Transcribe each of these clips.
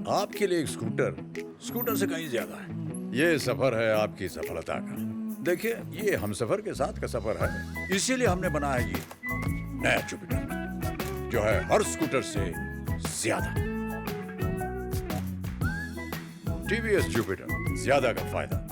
आपके लिए एक स्कूटर से कहीं ज्यादा है। ये सफर है आपकी सफलता का। देखिए, ये हमसफर के साथ का सफर है, इसीलिए हमने बनाया ये नया जुपिटर, जो है हर स्कूटर से ज्यादा। टीवीएस जुपिटर, ज्यादा का फायदा।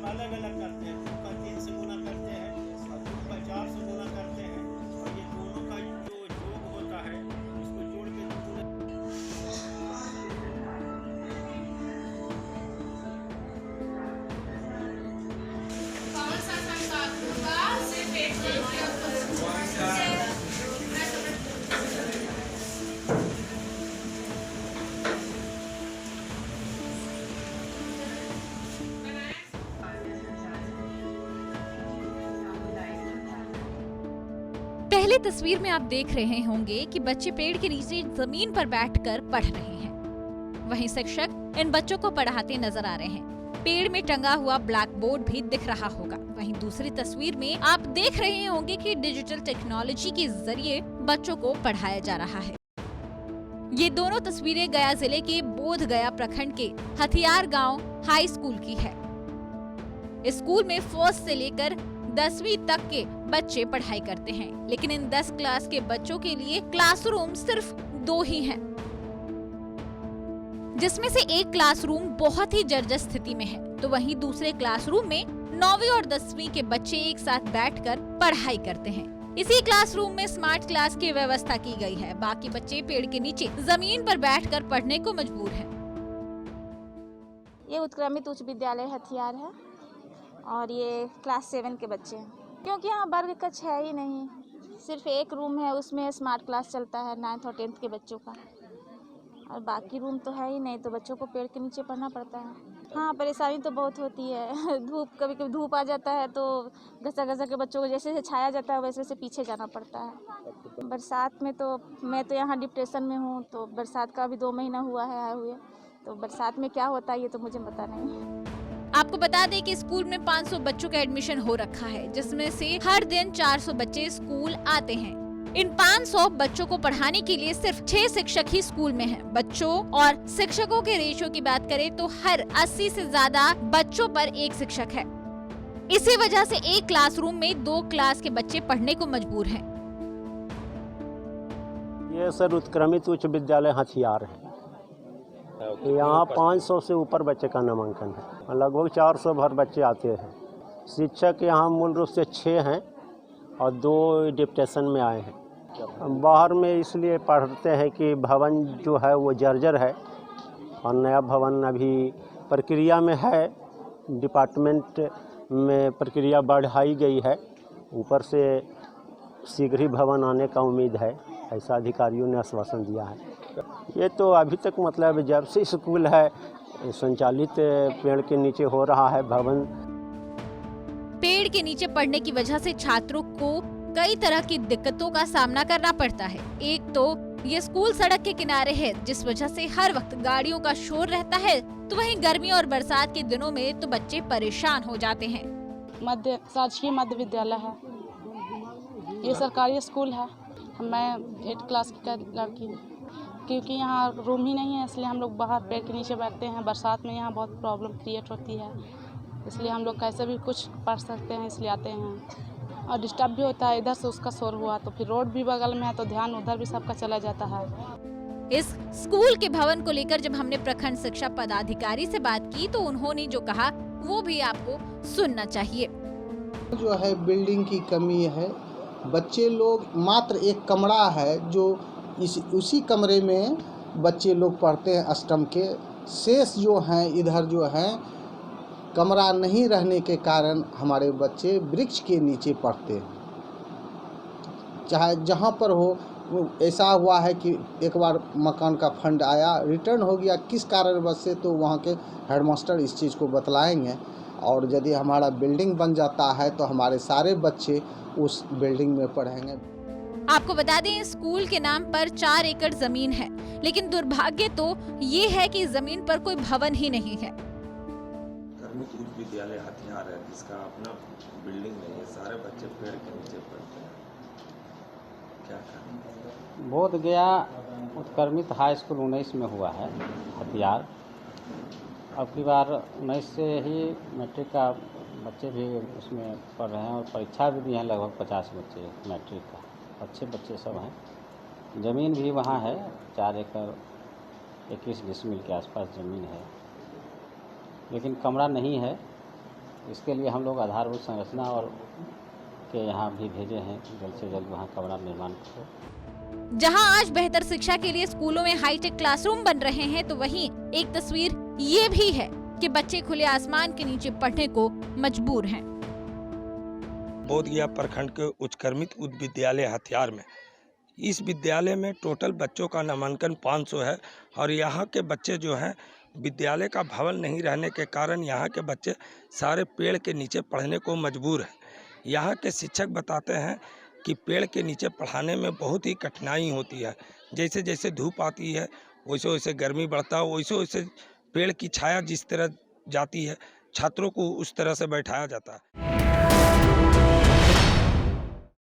अलग अलग करते हैं, 2 का 3 से गुना करते हैं और 2 का 4 से गुना करते हैं, और ये दोनों का जो योग होता है इसको जोड़ के कौन सा संख्या होगा से पेट पहली तस्वीर में आप देख रहे होंगे कि बच्चे पेड़ के नीचे जमीन पर बैठकर पढ़ रहे हैं। वहीं शिक्षक इन बच्चों को पढ़ाते नजर आ रहे हैं। पेड़ में टंगा हुआ ब्लैक बोर्ड भी दिख रहा होगा। वहीं दूसरी तस्वीर में आप देख रहे होंगे कि डिजिटल टेक्नोलॉजी के जरिए बच्चों को पढ़ाया जा रहा है। ये दोनों तस्वीरें गया जिले के बोध गया प्रखंड के हथियार गांव हाई स्कूल की है। इस स्कूल में फर्स्ट से लेकर 10वीं तक के बच्चे पढ़ाई करते हैं, लेकिन इन 10 क्लास के बच्चों के लिए क्लासरूम सिर्फ 2 ही हैं, जिसमें से एक क्लासरूम बहुत ही जर्जर स्थिति में है, तो वहीं दूसरे क्लासरूम में 9वीं और 10वीं के बच्चे एक साथ बैठकर पढ़ाई करते हैं। इसी क्लासरूम में स्मार्ट क्लास की व्यवस्था की गई है। बाकी बच्चे पेड़ के नीचे जमीन पर बैठकर पढ़ने को मजबूर हैं। ये उत्क्रमित उच्च विद्यालय हथियार है और ये क्लास 7 के बच्चे हैं, क्योंकि यहाँ वर्ग कक्ष है ही नहीं, सिर्फ एक रूम है, उसमें स्मार्ट क्लास चलता है 9th और 10th के बच्चों का, और बाकी रूम तो है ही नहीं, तो बच्चों को पेड़ के नीचे पढ़ना पड़ता है। हाँ, परेशानी तो बहुत होती है। धूप, कभी कभी धूप आ जाता है तो घसा घसा के बच्चों को जैसे जैसे छाया जाता है वैसे वैसे पीछे जाना पड़ता है। बरसात में तो मैं तो यहाँ डिप्रेशन में हूँ, तो बरसात का अभी 2 महीना हुआ है आए हुए, तो बरसात में क्या होता है ये तो मुझे पता नहीं। आपको बता दें कि स्कूल में 500 बच्चों का एडमिशन हो रखा है, जिसमें से हर दिन 400 बच्चे स्कूल आते हैं। इन 500 बच्चों को पढ़ाने के लिए सिर्फ 6 शिक्षक ही स्कूल में हैं। बच्चों और शिक्षकों के रेशियो की बात करें तो हर 80 से ज्यादा बच्चों पर एक शिक्षक है। इसी वजह से एक क्लासरूम में 2 क्लास के बच्चे पढ़ने को मजबूर हैं। ये सर उत्क्रमित उच्च विद्यालय हथियार है। यहाँ 500 से ऊपर बच्चे का नामांकन है, लगभग 400 भर बच्चे आते हैं। शिक्षक यहाँ मूल रूप से 6 हैं और 2 डिप्टेशन में आए हैं। बाहर में इसलिए पढ़ते हैं कि भवन जो है वो जर्जर है और नया भवन अभी प्रक्रिया में है, डिपार्टमेंट में प्रक्रिया बढ़ाई गई है। ऊपर से शीघ्र ही भवन आने का उम्मीद है, ऐसा अधिकारियों ने आश्वासन दिया है। ये तो अभी तक मतलब जब से स्कूल है संचालित पेड़ के नीचे हो रहा है भवन। पेड़ के नीचे पड़ने की वजह से छात्रों को कई तरह की दिक्कतों का सामना करना पड़ता है। एक तो ये स्कूल सड़क के किनारे है, जिस वजह से हर वक्त गाड़ियों का शोर रहता है, तो वहीं गर्मी और बरसात के दिनों में तो बच्चे परेशान हो जाते हैं। राजकीय मध्य विद्यालय है, ये सरकारी स्कूल है। मैं 8 क्लास की लड़की हूँ। क्योंकि यहाँ रूम ही नहीं है, इसलिए हम लोग बाहर पेड़ के नीचे बैठते हैं। बरसात में यहाँ बहुत प्रॉब्लम क्रिएट होती है, इसलिए हम लोग कैसे भी कुछ पढ़ सकते हैं, इसलिए आते हैं। और डिस्टर्ब भी होता है, इधर से उसका शोर हुआ तो फिर रोड भी बगल में है, तो ध्यान उधर भी सबका चला जाता है। इस स्कूल के भवन को लेकर जब हमने प्रखंड शिक्षा पदाधिकारी से बात की तो उन्होंने जो कहा वो भी आपको सुनना चाहिए। जो है बिल्डिंग की कमी है, बच्चे लोग मात्र एक कमरा है जो उसी कमरे में बच्चे लोग पढ़ते हैं अष्टम के। शेष जो हैं इधर जो हैं कमरा नहीं रहने के कारण हमारे बच्चे वृक्ष के नीचे पढ़ते हैं। चाहे जहाँ पर हो, ऐसा हुआ है कि एक बार मकान का फंड आया, रिटर्न हो गया किस कारणवश से, तो वहाँ के हेडमास्टर इस चीज़ को बतलाएंगे। और यदि हमारा बिल्डिंग बन जाता है तो हमारे सारे बच्चे उस बिल्डिंग में पढ़ेंगे। आपको बता दें स्कूल के नाम पर 4 एकड़ जमीन है, लेकिन दुर्भाग्य तो ये है कि जमीन पर कोई भवन ही नहीं है। कर्मित उच्च विद्यालय हथियार है, जिसका अपना बिल्डिंग नहीं है, सारे बच्चे पेड़ के नीचे पढ़ते हैं। क्या करें? बोध गया उत्क्रमित हाई स्कूल 19 में हुआ है हथियार। अब की बार 19 से ही मैट्रिक का बच्चे भी उसमें पढ़ रहे हैं और परीक्षा भी दिए हैं। लगभग 50 बच्चे मैट्रिक का, अच्छे बच्चे सब हैं। ज़मीन भी वहाँ है, 4 एकड़ 21 डिसमिल के आसपास ज़मीन है, लेकिन कमरा नहीं है। इसके लिए हम लोग आधारभूत संरचना और के यहाँ भी भेजे हैं, जल्द से जल्द वहाँ कमरा निर्माण करो। जहां आज बेहतर शिक्षा के लिए स्कूलों में हाईटेक क्लासरूम बन रहे हैं, तो वहीं एक तस्वीर ये भी है कि बच्चे खुले आसमान के नीचे पढ़ने को मजबूर हैं। बोधगया प्रखंड के उत्क्रमित उच्च विद्यालय हथियार में, इस विद्यालय में टोटल बच्चों का नामांकन 500 है और यहाँ के बच्चे जो हैं विद्यालय का भवन नहीं रहने के कारण यहाँ के बच्चे सारे पेड़ के नीचे पढ़ने को मजबूर हैं। यहाँ के शिक्षक बताते हैं कि पेड़ के नीचे पढ़ाने में बहुत ही कठिनाई होती है। जैसे जैसे धूप आती है वैसे वैसे गर्मी बढ़ता है, वैसे वैसे पेड़ की छाया जिस तरह जाती है छात्रों को उस तरह से बैठाया जाता है।